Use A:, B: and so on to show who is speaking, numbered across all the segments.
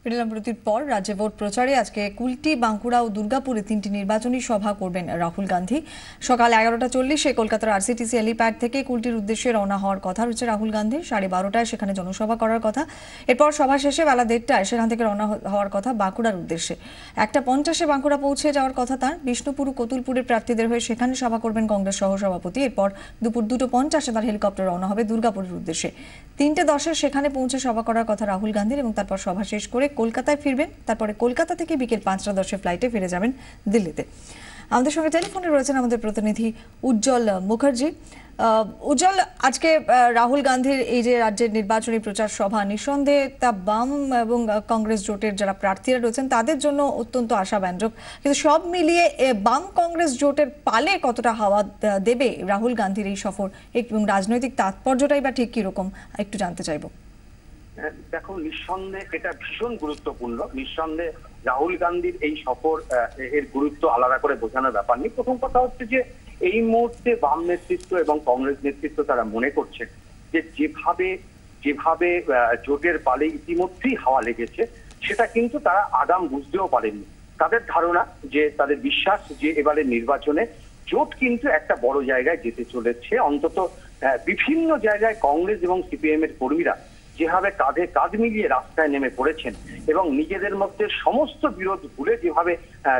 A: বিরতির পর রাজ্যে ভোট প্রচারে আজকে কুলটি, বাঁকুড়া ও দুর্গাপুরে 3টি নির্বাচনী সভা করবেন রাহুল গান্ধী। সকাল 11:40 কলকাতার আরসিটিসি হেলিপ্যাড থেকে কুলটির উদ্দেশ্যে রওনা হওয়ার কথা রয়েছে রাহুল গান্ধীর। 12:30টায় সেখানে জনসভা করার কথা। এরপর সভা শেষে বেলা 1:30টায় সেখান থেকে রওনা হওয়ার কথা বাঁকুড়ার উদ্দেশ্যে। 1:50 বাঁকুড়া পৌঁছে যাওয়ার কথা তার। বিষ্ণুপুর ও কতুলপুরের প্রার্থীদের হয়ে সেখানে সভা করবেন কংগ্রেস সহসভাপতি। এরপর দুপুর 2:50 তার হেলিকপ্টার রওনা হবে দুর্গাপুরের উদ্দেশ্যে। 3:10 সেখানে পৌঁছে সভা করার কথা রাহুল গান্ধীর এবং তারপর সভা শেষ করে কলকাতায় ফিরবেন। তারপরে কলকাতা থেকে বিকেল 5:10 ফ্লাইটে ফিরে যাবেন দিল্লিতে। আমাদের সঙ্গে টেলিফোনে রয়েছেন আমাদের প্রতিনিধি উজ্জ্বল মুখার্জি। উজ্জ্বল, আজকে রাহুল গান্ধীর এই যে রাজ্যের নির্বাচনী প্রচার সভা, নিঃসন্দেহে তা বাম এবং কংগ্রেস জোটের যারা প্রার্থীরা রয়েছেন তাদের জন্য অত্যন্ত আশাব্যঞ্জক, কিন্তু সব মিলিয়ে বাম কংগ্রেস জোটের পালে কতটা হাওয়া দেবে রাহুল গান্ধীর এই সফর এবং রাজনৈতিক তাৎপর্যটাই বা ঠিক কিরকম একটু জানতে চাইবো।
B: দেখো, নিঃসন্দেহে এটা ভীষণ গুরুত্বপূর্ণ। নিঃসন্দেহে রাহুল গান্ধীর এই সফর এর গুরুত্ব আলাদা করে বোঝানোর ব্যাপার নেই। প্রথম কথা হচ্ছে যে এই মুহূর্তে বাম নেতৃত্ব এবং কংগ্রেস নেতৃত্ব তারা মনে করছে যে যেভাবে জোটের পালে ইতিমধ্যেই হাওয়া লেগেছে, সেটা কিন্তু তারা আগাম বুঝতেও পারেননি। তাদের ধারণা, যে তাদের বিশ্বাস যে এবারে নির্বাচনে জোট কিন্তু একটা বড় জায়গায় যেতে চলেছে। অন্তত বিভিন্ন জায়গায় কংগ্রেস এবং সিপিএম এর কর্মীরা যেভাবে কাঁধে কাঁধ মিলিয়ে রাস্তায় নেমে পড়েছেন এবং নিজেদের মধ্যে সমস্ত বিরোধ ভুলে যেভাবে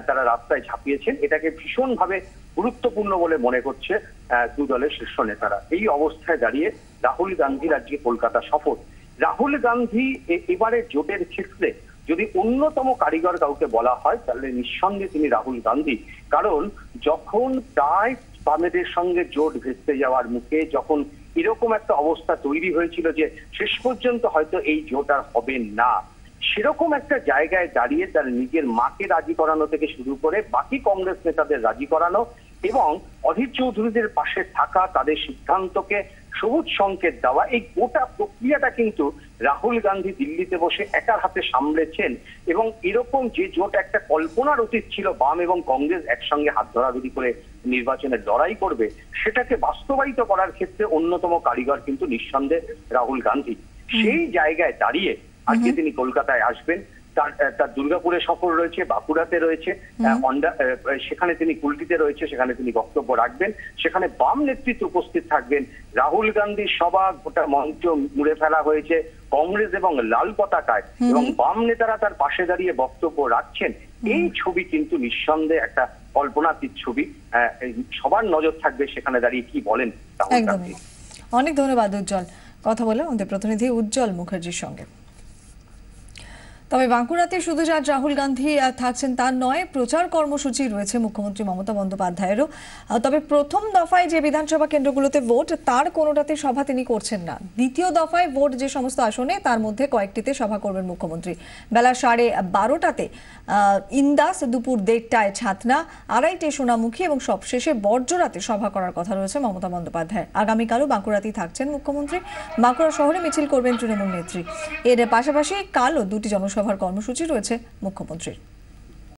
B: তারা রাস্তায় ঝাঁপিয়েছেন, এটাকে ভীষণভাবে গুরুত্বপূর্ণ বলে মনে করছে দু দলের শীর্ষ নেতারা। এই অবস্থায় দাঁড়িয়ে রাহুল গান্ধীর আজকে কলকাতা সফর। রাহুল গান্ধী এবারে জোটের ক্ষেত্রে যদি অন্যতম কারিগর কাউকে বলা হয়, তাহলে নিঃসন্দেহে তিনি রাহুল গান্ধী। কারণ যখন প্রায় বামেদের সঙ্গে জোট ভেস্তে যাওয়ার মুখে, যখন এরকম একটা অবস্থা তৈরি হয়েছিল যে শেষ পর্যন্ত হয়তো এই জোট আর হবে না, সেরকম একটা জায়গায় দাঁড়িয়ে তার নিজের মাকে রাজি করানো থেকে শুরু করে বাকি কংগ্রেস নেতাদের রাজি করানো এবং অধীর চৌধুরীদের পাশে থাকা, তাদের সিদ্ধান্তকে সবুজ সংকেত দেওয়া, এই গোটা প্রক্রিয়াটা কিন্তু রাহুল গান্ধী দিল্লিতে বসে একার হাতে সামলেছেন। এবং এরকম যে জোট একটা কল্পনার অতীত ছিল, বাম এবং কংগ্রেস একসঙ্গে হাত ধরাধরি করে নির্বাচনের লড়াই করবে, সেটাকে বাস্তবায়িত করার ক্ষেত্রে অন্যতম কারিগর কিন্তু নিঃসন্দেহে রাহুল গান্ধী। সেই জায়গায় দাঁড়িয়ে আজকে তিনি কলকাতায় আসবেন। তার দুর্গাপুরে সফর রয়েছে, বাঁকুড়াতে রয়েছে, সেখানে তিনি কুলটিতে রয়েছে, সেখানে তিনি বক্তব্য রাখবেন। সেখানে বাম নেতৃত্ব উপস্থিত থাকবেন। রাহুল গান্ধীর সভা গোটা মঞ্চ মুড়ে ফেলা হয়েছে কংগ্রেস এবং লাল পতাকায়, এবং বাম নেতারা তার পাশে দাঁড়িয়ে বক্তব্য রাখছেন। এই ছবি কিন্তু নিঃসন্দেহে একটা কল্পনাতীত ছবি। সবার নজর থাকবে সেখানে দাঁড়িয়ে কি বলেন রাহুল গান্ধী।
A: অনেক ধন্যবাদ উজ্জ্বল, কথা বলে আমাদের প্রতিনিধি উজ্জ্বল মুখার্জির সঙ্গে। তবে বাঁকুড়াতে শুধু আজ রাহুল গান্ধী থাকছেন তা নয়, প্রচার কর্মসূচি রয়েছে মুখ্যমন্ত্রী মমতা বন্দ্যোপাধ্যায়েরও। তবে প্রথম দফায় যে বিধানসভা কেন্দ্রগুলোতে ভোট, তার কোনোটাতে সভা তিনি করছেন না। দ্বিতীয় দফায় ভোট যে সমস্ত আসনে, তার মধ্যে কয়েকটিতে সভা করবেন মুখ্যমন্ত্রী। বেলা 12:30টাতে ইন্দাস, দুপুর 1:30টায় ছাতনা, 2:30টায় সোনামুখী এবং সবশেষে বড়জোড়াতে সভা করার কথা রয়েছে মমতা বন্দ্যোপাধ্যায়। আগামীকালও বাঁকুড়াতেই থাকছেন মুখ্যমন্ত্রী। বাঁকুড়া শহরে মিছিল করবেন তৃণমূল নেত্রী। এর পাশাপাশি কালও 2টি জনসভার কর্মসূচি রয়েছে মুখ্যমন্ত্রীর।